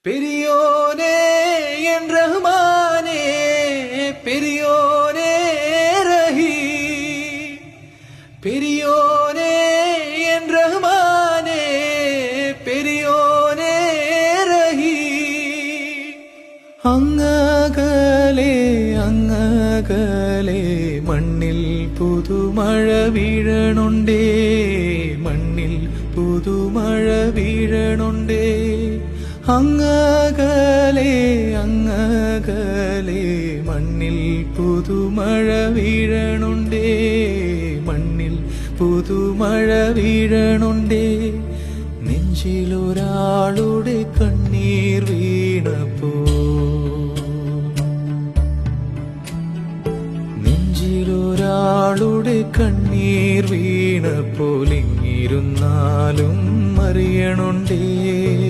பெரியோனே என் ரஹ்மானே, பெரியோனே ரஹீ, பெரியோனே என் ரஹ்மானே, பெரியோனே ரஹீ. അങ്ങകലെ അങ്ങകലെ മണ്ണിൽ പുതുമഴ വീഴണുണ്ടേ, മണ്ണിൽ പുതുമഴ വീഴണുണ്ടേ. അങ്ങകലെ അങ്ങകലെ മണ്ണിൽ പുതുമഴ വീഴണുണ്ടേ, മണ്ണിൽ പുതുമഴ വീഴണുണ്ടേ. നെഞ്ചിലൊരാളുടെ കണ്ണീർ വീണപ്പോ, നെഞ്ചിലൊരാളുടെ കണ്ണീർ വീണപ്പോൾ ഇങ്ങിരുന്നാലും അറിയണുണ്ടേ.